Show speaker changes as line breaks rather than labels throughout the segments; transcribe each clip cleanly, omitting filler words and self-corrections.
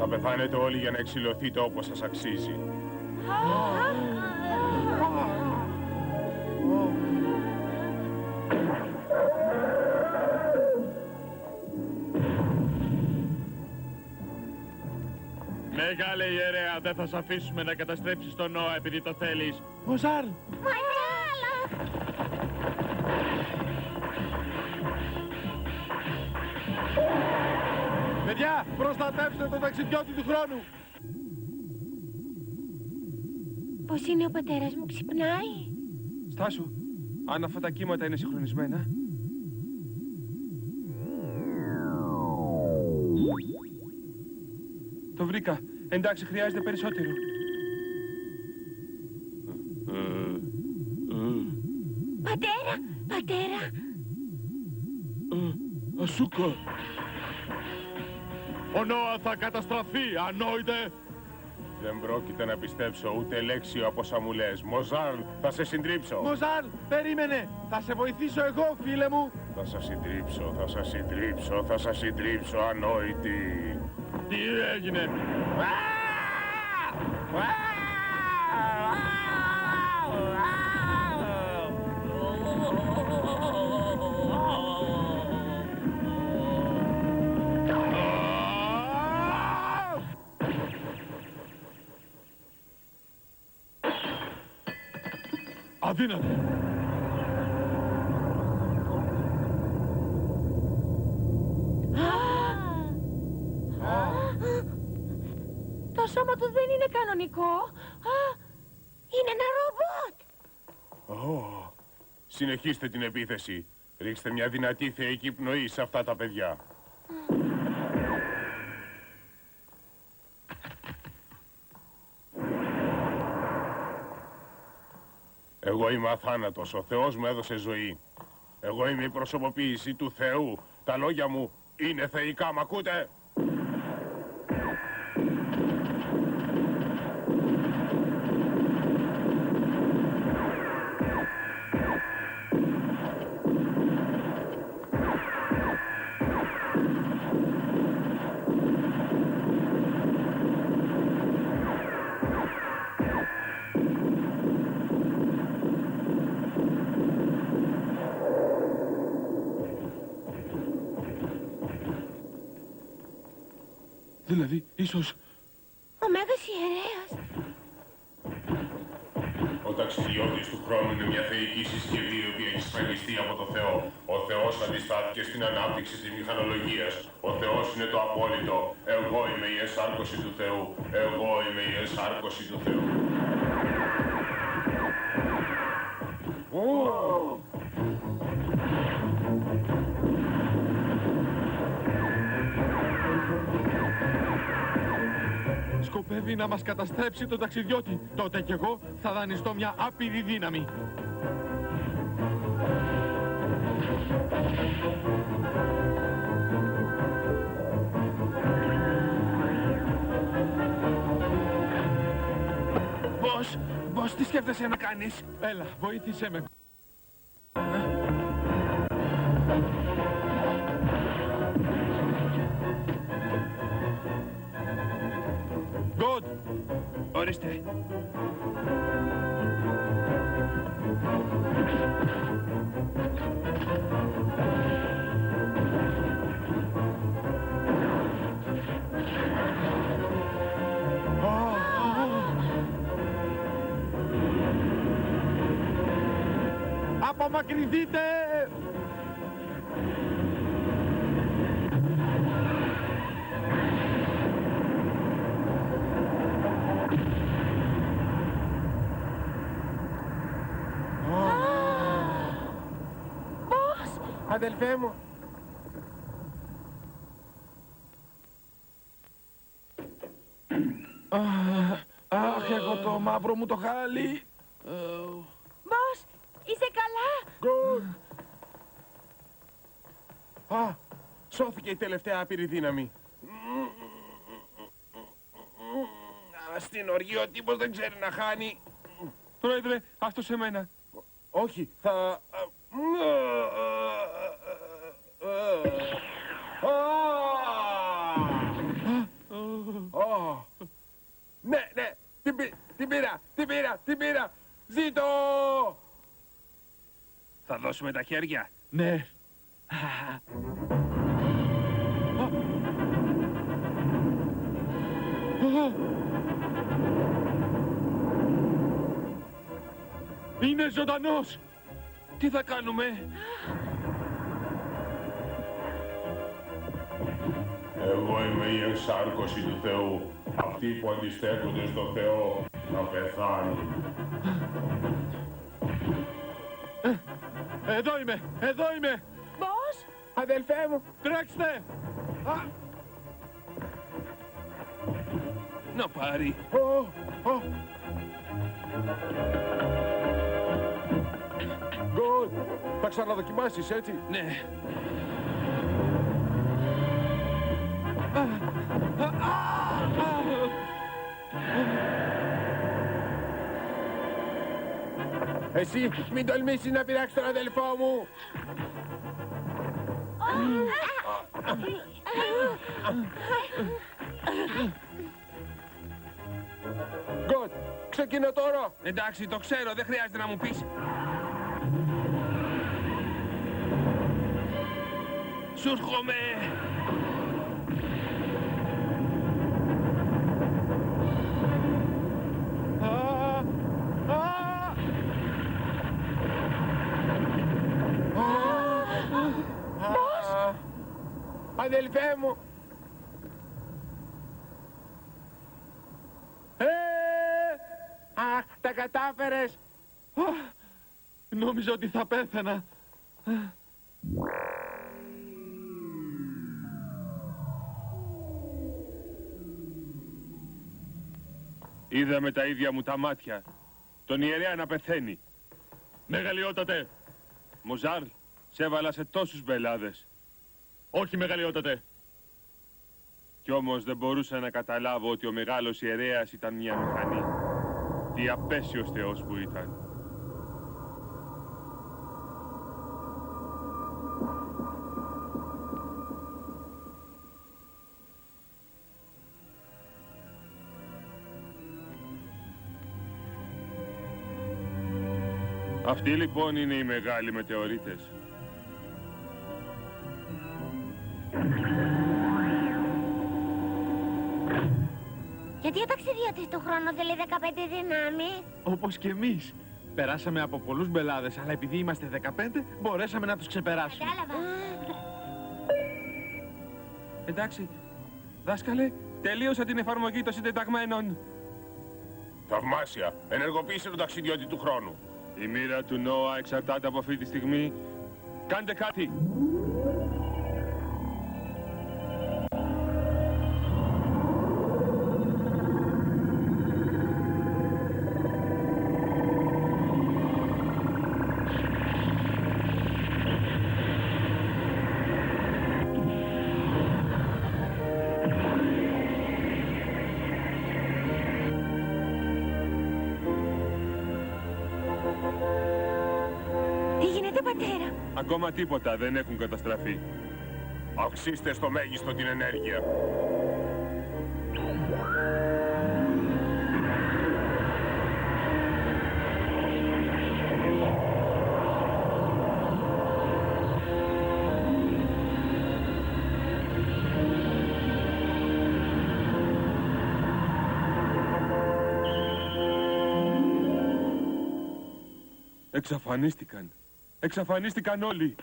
Θα πεθάνετε όλοι για να εξηλωθείτε όπως σας αξίζει.
Μεγάλε ιερέα, δεν θα σ' αφήσουμε να καταστρέψεις τον Νόα επειδή το θέλεις.
Μοζάρ!
Μεγάλα!
Παιδιά, προστατεύστε τον ταξιδιώτη του χρόνου!
Πώς είναι ο πατέρας μου, ξυπνάει?
Στάσου, αν αυτά τα κύματα είναι συγχρονισμένα. Το βρήκα. Εντάξει, χρειάζεται περισσότερο.
Πατέρα! Πατέρα!
Ασούκα! Ο Νόα θα καταστραφεί, ανόητε!
Δεν πρόκειται να πιστέψω ούτε λέξη από όσα μου λες. Μοζάρλ, θα σε συντρίψω.
Μοζάρ, περίμενε! Θα σε βοηθήσω εγώ, φίλε μου!
Θα σας συντρίψω, θα σας συντρίψω, θα σας συντρίψω, ανόητη.
Τι έγινε? Αδύνατο!
Το σώμα του δεν είναι κανονικό. Είναι ένα ρομπότ.
Συνεχίστε την επίθεση. Ρίξτε μια δυνατή θεϊκή πνοή σε αυτά τα παιδιά. Εγώ είμαι αθάνατος, ο Θεός μου έδωσε ζωή. Εγώ είμαι η προσωποποίηση του Θεού. Τα λόγια μου είναι θεϊκά, μ' ακούτε?
Δηλαδή, ίσως...
Ο Μέγας Ιερέας.
Ο ταξιδιώτης του χρόνου είναι μια θεϊκή συσκευή η οποία έχει σφραγιστεί από το Θεό. Ο Θεός αντιστάθηκε στην ανάπτυξη της μηχανολογίας. Ο Θεός είναι το απόλυτο. Εγώ είμαι η εσάρκωση του Θεού. Εγώ είμαι η εσάρκωση του Θεού.
Σκοπεύει να μας καταστρέψει τον ταξιδιώτη. Τότε κι εγώ θα δανειστώ μια άπειρη δύναμη. Πώς τι σκέφτεσαι να κάνεις? Έλα, βοήθησέ με. Good. Ορίστε. Απομακρυνθείτε!
Πώς?
Αδελφέ μου. Αχ, εγώ το μαύρο μου το χάλι.
Πώς? Είσαι καλά?
Α, σώθηκε η τελευταία άπειρη δύναμη. Στην οργή ο τύπος δεν ξέρει να χάνει.
Πρόεδρε, αυτό σε μένα.
Όχι, θα...
Ζήτω!
Θα δώσουμε τα χέρια.
Ναι. Είναι ζωντανός!
Τι θα κάνουμε?
Εγώ είμαι η ενσάρκωση του Θεού. Αυτοί που αντιστέκονται στο Θεό να πεθάνουν.
Εδώ είμαι! Εδώ είμαι!
Πώς?
Αδελφέ μου!
Τρέξτε!
Να πάρει.
Γκολ! Θα ξαναδοκιμάσεις, έτσι?
Ναι.
Εσύ μην τολμήσεις να πειράξεις τον αδελφό μου! Γκολ! Ξεκινώ τώρα!
Εντάξει, το ξέρω, δεν χρειάζεται να μου πεις. Σου έρχομαι.
Αδελφέ μου! Αχ, τα κατάφερες!
Νόμιζα ότι θα πέθανα.
Είδα με τα ίδια μου τα μάτια τον ιερέα να πεθαίνει.
Μεγαλειότατε.
Μοζάρλ, σε έβαλα σε τόσους μπελάδες.
Όχι μεγαλειότατε.
Κι όμως δεν μπορούσα να καταλάβω ότι ο μεγάλος ιερέας ήταν μια μηχανή. Τι απέσιος θεός που ήταν. Αυτοί λοιπόν είναι οι μεγάλοι μετεωρίτες.
Γιατί ο ταξιδιώτης του χρόνου θέλει 15 δυνάμει?
Όπως και εμείς. Περάσαμε από πολλούς μπελάδες, αλλά επειδή είμαστε 15, μπορέσαμε να τους ξεπεράσουμε.
Κατάλαβα.
Εντάξει, δάσκαλε, τελείωσα την εφαρμογή των συντεταγμένων.
Θαυμάσια. Ενεργοποίησε τον ταξιδιώτη του χρόνου.
Η μοίρα του Νόα εξαρτάται από αυτή τη στιγμή. Κάντε κάτι!
Τι γίνεται, πατέρα?
Ακόμα τίποτα, δεν έχουν καταστραφεί.
Αυξήστε στο μέγιστο την ενέργεια.
Εξαφανίστηκαν. Εξαφανίστηκαν όλοι.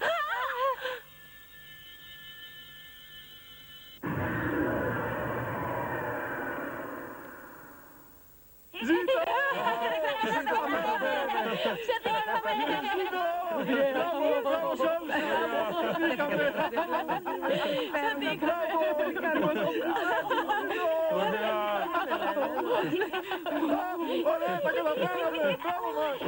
Ωραία, τα καταφέραμε! Μπράβο μας!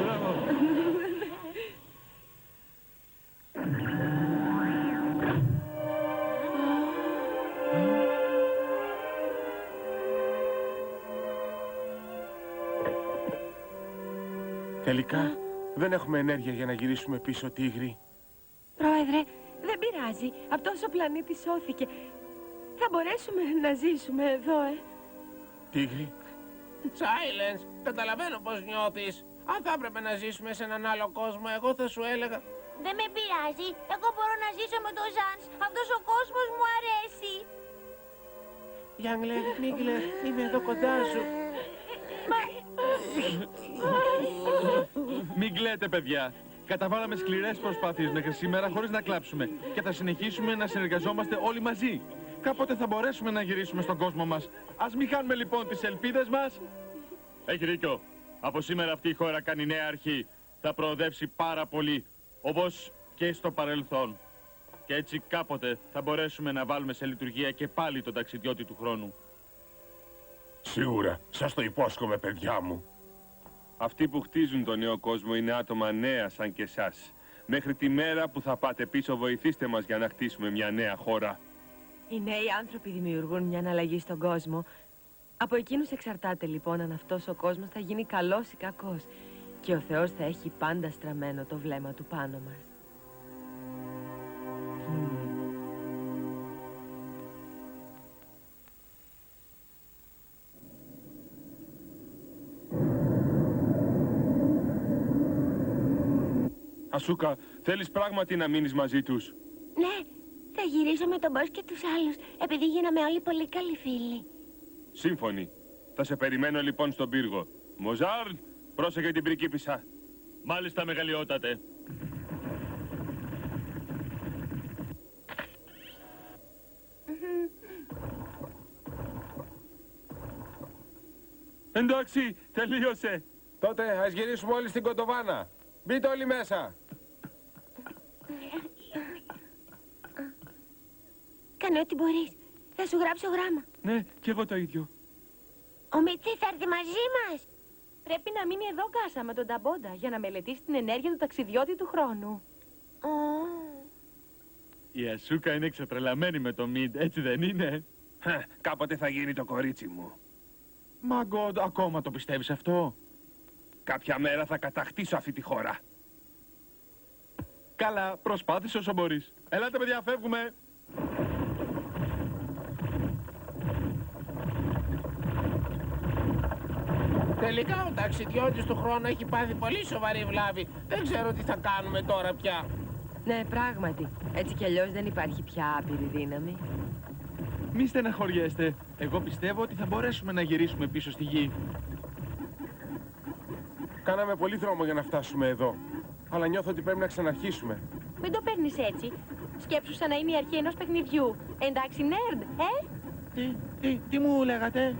Τελικά, δεν έχουμε ενέργεια για να γυρίσουμε πίσω, Τίγρη.
Πρόεδρε, δεν πειράζει. Αυτός ο πλανήτης σώθηκε. Θα μπορέσουμε να ζήσουμε εδώ,
Τίγρη.
Silence, καταλαβαίνω πώς νιώθεις.
Αν θα έπρεπε να ζήσουμε σε έναν άλλο κόσμο, εγώ θα σου έλεγα...
Δεν με πειράζει. Εγώ μπορώ να ζήσω με το Ζανς. Αυτός ο κόσμος μου αρέσει.
Γιάνγκλερ, Νίγκλερ, είμαι εδώ κοντά σου.
Μην κλαίτε, παιδιά. Καταβάλαμε σκληρές προσπάθειες μέχρι σήμερα χωρίς να κλάψουμε και θα συνεχίσουμε να συνεργαζόμαστε όλοι μαζί. Κάποτε θα μπορέσουμε να γυρίσουμε στον κόσμο μας. Ας μην χάνουμε λοιπόν τις ελπίδες μας.
Έχει δίκιο. Από σήμερα αυτή η χώρα κάνει νέα αρχή. Θα προοδεύσει πάρα πολύ, όπως και στο παρελθόν. Και έτσι κάποτε θα μπορέσουμε να βάλουμε σε λειτουργία και πάλι τον ταξιδιώτη του χρόνου.
Σίγουρα, σας το υπόσχομαι, παιδιά μου.
Αυτοί που χτίζουν τον νέο κόσμο είναι άτομα νέα σαν και εσάς. Μέχρι τη μέρα που θα πάτε πίσω, βοηθήστε μας για να χτίσουμε μια νέα χώρα.
Οι νέοι άνθρωποι δημιουργούν μια αλλαγή στον κόσμο. Από εκείνους εξαρτάται λοιπόν αν αυτός ο κόσμος θα γίνει καλός ή κακός. Και ο Θεός θα έχει πάντα στραμμένο το βλέμμα του πάνω μας.
Ασούκα, θέλεις πράγματι να μείνεις μαζί τους?
Ναι, θα γυρίσω με τον Μπος και τους άλλους, επειδή γίναμε όλοι πολύ καλοί φίλοι.
Σύμφωνοι. Θα σε περιμένω λοιπόν στον πύργο. Μοζάρ, πρόσεχε την πριγκίπισσα.
Μάλιστα, μεγαλειότατε.
Εντάξει, τελείωσε.
Τότε ας γυρίσουμε όλοι στην Κοντοβάνα. Μπείτε όλοι μέσα.
Κάνε ό,τι μπορείς. Θα σου γράψω γράμμα.
Ναι, κι εγώ το ίδιο.
Ο Μίτσι θα έρθει μαζί μας.
Πρέπει να μείνει εδώ, Κάσα, με τον Ταμπόντα για να μελετήσει την ενέργεια του ταξιδιώτη του χρόνου.
Η Ασούκα είναι ξετρελαμένη με το Μιντ, έτσι δεν είναι?
Κάποτε θα γίνει το κορίτσι μου.
Μα Γκοντ, ακόμα το πιστεύεις αυτό?
Κάποια μέρα θα κατακτήσω αυτή τη χώρα.
Καλά, προσπάθησε όσο μπορείς. Ελάτε, παιδιά, φεύγουμε.
Τελικά ο ταξιδιώτης του χρόνου έχει πάθει πολύ σοβαρή βλάβη. Δεν ξέρω τι θα κάνουμε τώρα πια.
Ναι, πράγματι. Έτσι κι αλλιώς δεν υπάρχει πια άπειρη δύναμη.
Μη στεναχωριέστε. Εγώ πιστεύω ότι θα μπορέσουμε να γυρίσουμε πίσω στη γη.
Κάναμε πολύ δρόμο για να φτάσουμε εδώ. Αλλά νιώθω ότι πρέπει να ξαναρχίσουμε.
Μην το παίρνεις έτσι. Σκέψου σαν να είναι η αρχή ενός παιχνιδιού. Εντάξει, nerd,
Τι μου λέγατε?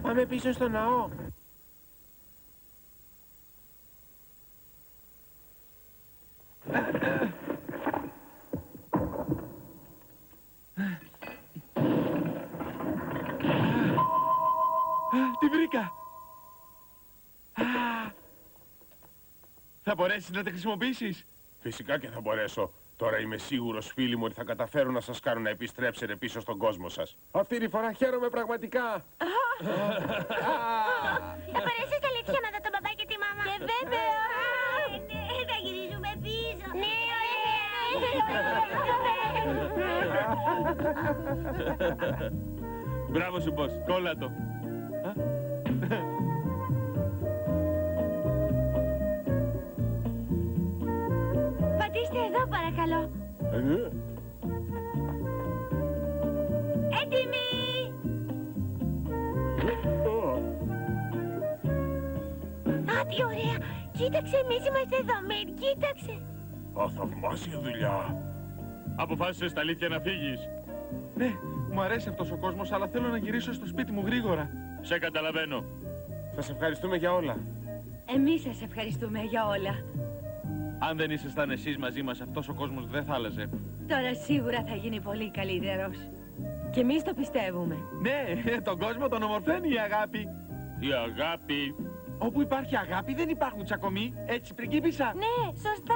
Πάμε πίσω στο ναό.
Τη βρήκα! Θα μπορέσεις να τη χρησιμοποιήσεις?
Φυσικά και θα μπορέσω. Τώρα είμαι σίγουρος, φίλοι μου, ότι θα καταφέρω να σας κάνω να επιστρέψετε πίσω στον κόσμο σας.
Αυτή τη φορά χαίρομαι πραγματικά.
Θα μπορέσεις αλήθεια να δω τον παπά και τη μαμά. Και βέβαια. Ναι, θα γυρίζουμε πίσω. Ναι, ωραία.
Μπράβο σου, Μπος. Κόλλα το.
Πατήστε εδώ, παρακαλώ. Έτοιμοι! Α, τι ωραία! Κοίταξε, εμείς είμαστε εδώ, Μιρ, κοίταξε!
Α, θαυμάσια δουλειά.
Αποφάσισες τα αλήθεια να φύγεις?
Ναι, μου αρέσει αυτός ο κόσμος, αλλά θέλω να γυρίσω στο σπίτι μου γρήγορα.
Σε καταλαβαίνω.
Σας ευχαριστούμε για όλα.
Εμείς σας ευχαριστούμε για όλα.
Αν δεν ήσασταν εσείς μαζί μας, αυτός ο κόσμος δεν θα άλλαζε.
Τώρα σίγουρα θα γίνει πολύ καλύτερος. Και εμείς το πιστεύουμε.
Ναι, τον κόσμο τον ομορφαίνει η αγάπη.
Η αγάπη.
Όπου υπάρχει αγάπη δεν υπάρχουν τσακωμοί. Έτσι, πριγκίπισσα.
Ναι, σωστά!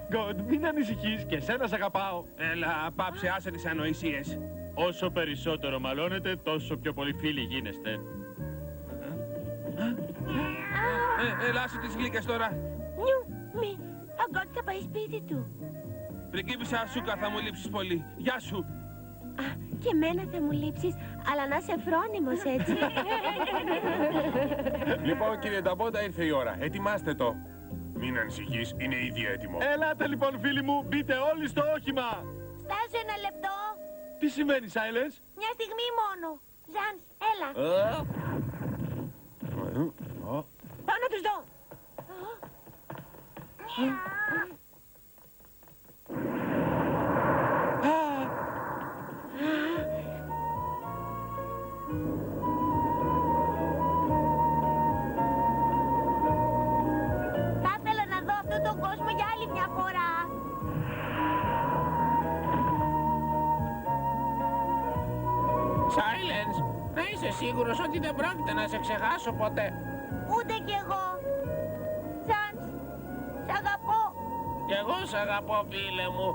Γκοντ, μην ανησυχείς, και εσένα σ' αγαπάω.
Έλα, πάψε, άσε τις ανοησίες.
Όσο περισσότερο μαλώνετε, τόσο πιο πολύ φίλοι γίνεστε.
Έλα, άσε τις γλύκες τώρα.
Νιου, μη, Ο Γκότ θα πάει σπίτι του.
Πριγκίπισσα Ασούκα, θα μου λείψεις πολύ. Γεια σου.
Α, και εμένα θα μου λείψεις, αλλά να είσαι φρόνιμος, έτσι.
Λοιπόν, κύριε Νταμπόντα, ήρθε η ώρα. Ετοιμάστε το.
Μην ανησυχείς, είναι ήδη έτοιμο.
Ελάτε λοιπόν φίλοι μου, μπείτε όλοι στο όχημα.
Στάσου ένα λεπτό.
Τι σημαίνει, Σάιλενς?
Μια στιγμή μόνο. Ζανς, έλα. Πάω να τους δω. Θα ήθελα να δω αυτόν τον κόσμο για άλλη μια φορά.
Silence, να είσαι σίγουρος ότι δεν πρόκειται να σε ξεχάσω ποτέ.
Ούτε κι εγώ. Ζανς, σ' αγαπώ.
Κι εγώ σ' αγαπώ, φίλε μου.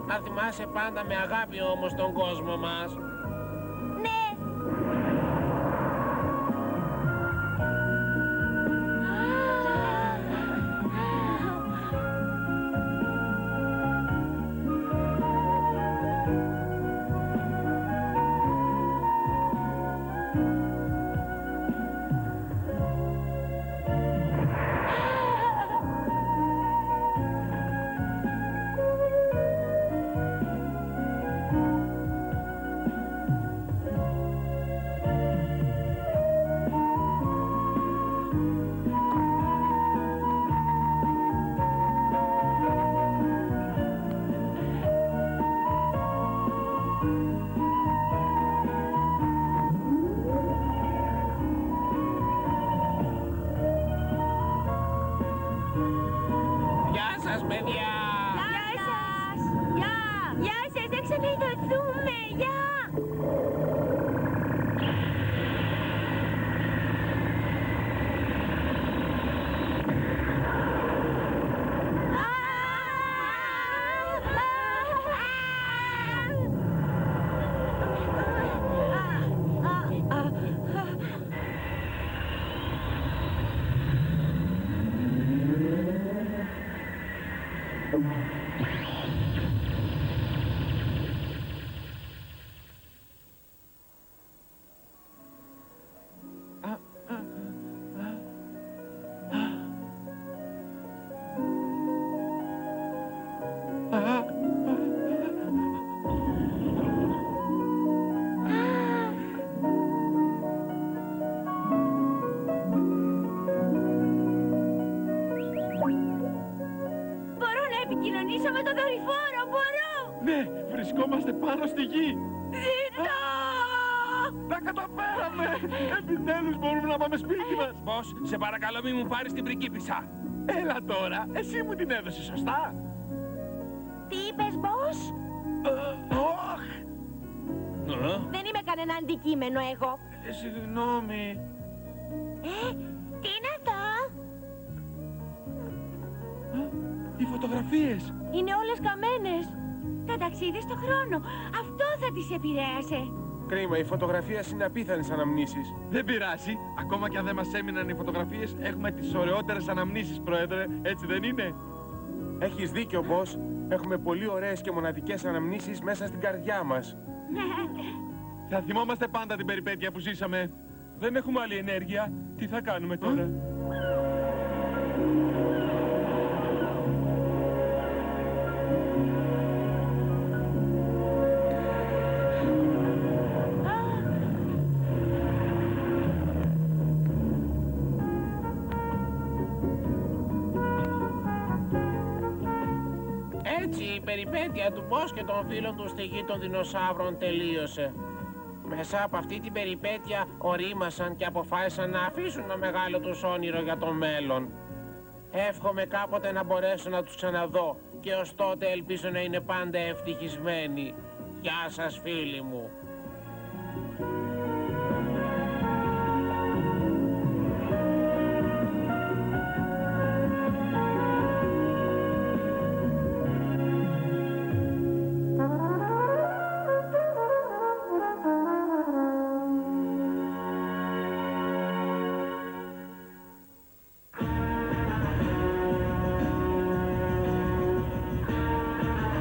Να θυμάσαι πάντα με αγάπη όμως τον κόσμο μας.
Ναι.
Γεια σας, παιδιά.
Γεια σας. Γεια σας, δεν ξαναειδωθούμε. Γεια. Μπορώ να επικοινωνήσω με τον δορυφόρο, μπορώ.
Ναι, βρισκόμαστε πάνω στη γη.
Ζήτω.
Τα καταφέραμε! Επιτέλους μπορούμε να πάμε σπίτι μας.
Πώς, σε παρακαλώ μη μου πάρεις την πριγκίπισσα.
Έλα τώρα, εσύ μου την έδωσες, σωστά?
Τι είπες, Μπος?
Ωχ!
Δεν είμαι κανένα αντικείμενο εγώ.
Συγγνώμη.
Τι είναι αυτό?
Οι φωτογραφίες.
Είναι όλες καμένες. Το ταξίδι στο χρόνο. Αυτό θα τις επηρέασε.
Κρίμα, η φωτογραφία είναι απίθανες αναμνήσεις.
Δεν πειράζει. Ακόμα και αν δεν μας έμειναν οι φωτογραφίες, έχουμε τις ωραιότερες αναμνήσεις, Πρόεδρε. Έτσι δεν είναι?
Έχεις δίκιο, Μπος. Έχουμε πολύ ωραίες και μοναδικές αναμνήσεις μέσα στην καρδιά μας.
Θα θυμόμαστε πάντα την περιπέτεια που ζήσαμε.
Δεν έχουμε άλλη ενέργεια. Τι θα κάνουμε τώρα?
Έτσι η περιπέτεια του Μπος και των φίλων του στη γη των δεινοσαύρων τελείωσε. Μέσα από αυτή την περιπέτεια ορίμασαν και αποφάσισαν να αφήσουν το μεγάλο τους όνειρο για το μέλλον. Εύχομαι κάποτε να μπορέσω να τους ξαναδώ και ως τότε ελπίζω να είναι πάντα ευτυχισμένοι. Γεια σας, φίλοι μου.